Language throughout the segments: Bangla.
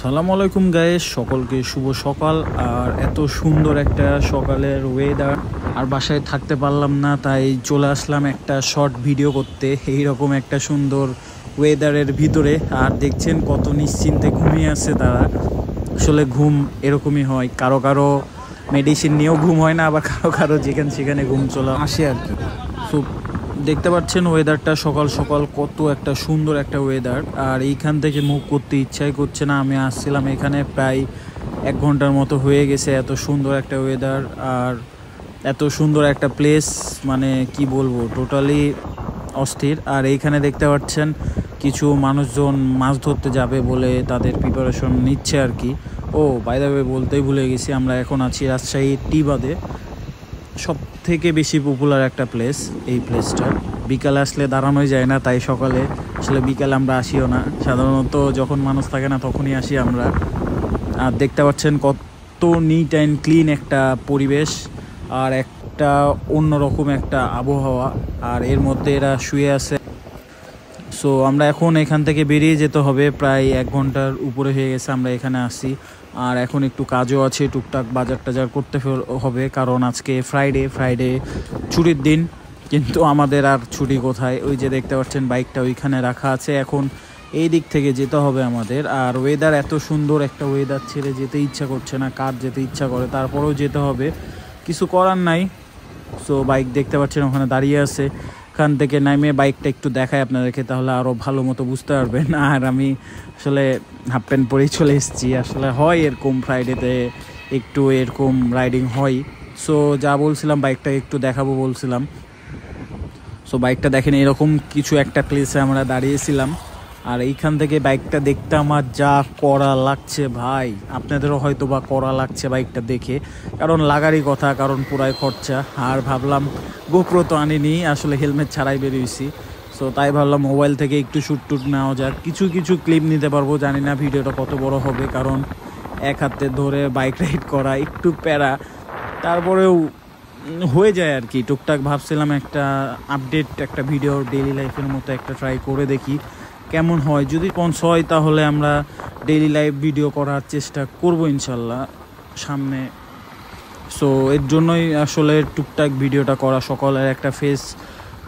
আসসালামু আলাইকুম গাইস, সকলকে শুভ সকাল। আর এত সুন্দর একটা সকালের ওয়েদার, আর বাসায় থাকতে পারলাম না, তাই চলে আসলাম একটা শর্ট ভিডিও করতে এইরকম একটা সুন্দর ওয়েদারের ভিতরে। আর দেখছেন কত নিশ্চিন্তে ঘুমিয়ে আছে তারা। আসলে ঘুম এরকমই হয়, কারো কারো মেডিসিন নিয়েও ঘুম হয় না, আবার কারো কারো যেখানে সেখানে ঘুম চলে আসে আর কি। সো দেখতে পাচ্ছেন ওয়েদারটা সকাল সকাল কত একটা সুন্দর একটা ওয়েদার। আর এইখান থেকে মুভ করতে ইচ্ছাই করছে না। আমি আসছিলাম এখানে প্রায় 1 ঘন্টার মতো হয়ে গেছে। এত সুন্দর একটা ওয়েদার আর এত সুন্দর একটা প্লেস, মানে কি বলবো, টোটালি অস্থির। আর এইখানে দেখতে পাচ্ছেন কিছু মানুষজন মাছ ধরতে যাবে বলে তাদের প্রিপারেশন নিচ্ছে আর কি। ও বাই দ্য ওয়ে বলতেই ভুলে গেছি, আমরা এখন আছি রাজশাহী টি-বাদে, সব থেকে বেশি পপুলার একটা প্লেস। এই প্লেসটা বিকালে আসলে দাঁড়ানোই যায় না, তাই সকালে আসলে বিকালে আমরা আসিও না, সাধারণত যখন মানুষ থাকে না তখনই আসি আমরা। আর দেখতে পাচ্ছেন কত নিট অ্যান্ড ক্লিন একটা পরিবেশ আর একটা অন্যরকম একটা আবহাওয়া। আর এর মধ্যে এরা শুয়ে আছে। সো আমরা এখন এখান থেকে বেরিয়ে যেতে হবে, প্রায় 1 ঘন্টার উপরে হয়ে গেছে আমরা এখানে আসি। আর এখন একটু কাজও আছে, টুকটাক বাজার টাজার করতে হবে, কারণ আজকে ফ্রাইডে ছুটির দিন। কিন্তু আমাদের আর ছুটি কোথায়, ওই যে দেখতে পাচ্ছেন বাইকটা ওইখানে রাখা আছে, এখন এই দিক থেকে যেতে হবে আমাদের। আর ওয়েদার এত সুন্দর একটা ওয়েদার, ছেড়ে যেতে ইচ্ছা করছে না, কার যেতে ইচ্ছা করে, তারপরেও যেতে হবে, কিছু করার নাই। সো বাইক দেখতে পাচ্ছেন ওখানে দাঁড়িয়ে আছে, এখান থেকে নামে বাইকটা একটু দেখায় আপনাদেরকে, তাহলে আরও ভালো মতো বুঝতে পারবেন। আর আমি আসলে হাফ প্যান্ট পরেই চলে এসেছি। আসলে হয় এরকম, ফ্রাইডেতে একটু এরকম রাইডিং হয়। সো যা বলছিলাম, বাইকটা একটু দেখাবো বলছিলাম। সো বাইকটা দেখেন, এরকম কিছু একটা প্লেসে আমরা দাঁড়িয়েছিলাম। আর এইখান থেকে বাইকটা দেখতে আমার যা কড়া লাগছে ভাই, আপনাদেরও হয়তো বা কড়া লাগছে বাইকটা দেখে, কারণ লাগারই কথা, কারণ পুরাই খরচা। আর ভাবলাম গোপ্রো তো আনিনি, আসলে হেলমেট ছাড়াই বেরিয়েছি। সো তাই ভাবলাম মোবাইল থেকে একটু শ্যুট টুট নেওয়া যাক, কিছু ক্লিপ নিতে পারবো। জানি না ভিডিওটা কত বড় হবে, কারণ এক হাতে ধরে বাইক রাইড করা একটু প্যারা, তারপরেও হয়ে যায় আর কি। টুকটাক ভাবছিলাম একটা আপডেট, একটা ভিডিও ডেইলি লাইফের মতো একটা ট্রাই করে দেখি কেমন হয়। যদি পঞ্চ হয় তাহলে আমরা ডেইলি লাইফ ভিডিও করার চেষ্টা করব ইনশাল্লাহ সামনে। সো এর জন্যই আসলে টুকটাক ভিডিওটা করা, সকালের একটা ফ্রেশ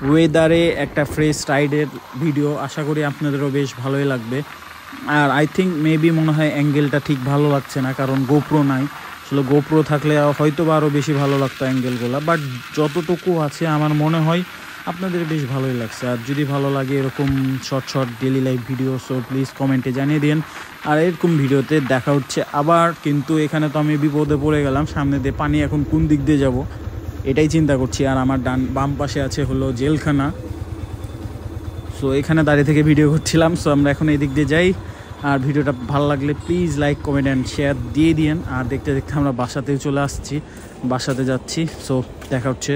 ওয়েদারে একটা ফ্রেশ রাইডের ভিডিও। আশা করি আপনাদেরও বেশ ভালোই লাগবে। আর আই থিঙ্ক মেবি মনে হয় অ্যাঙ্গেলটা ঠিক ভালো লাগছে না, কারণ গোপ্রো নাই। আসলে গোপ্রো থাকলে হয়তো বা আরও বেশি ভালো লাগতো অ্যাঙ্গেলগুলো, বাট যতটুকু আছে আমার মনে হয় আপনাদের বেশ ভালোই লাগছে। আর যদি ভালো লাগে এরকম short daily life video, so please কমেন্টে জানিয়ে দিন। আর এরকম ভিডিওতে দেখা হচ্ছে আবার। কিন্তু এখানে তো আমি বিপদে পড়ে গেলাম, সামনে দিয়ে পানি, এখন কোন দিক দিয়ে যাব এটাই চিন্তা করছি। আর আমার বাম পাশে আছে হলো জেলখানা। সো এখানে দাঁড়িয়ে থেকে ভিডিও করছিলাম। সো আমরা এখন এই দিক দিয়ে যাই। আর ভিডিওটা ভালো লাগলে please like, comment and share দিয়ে দিন। আর দেখতে দেখতে আমরা বাসাতেও চলে আসছি, বাসাতে যাচ্ছি। সো দেখা হচ্ছে।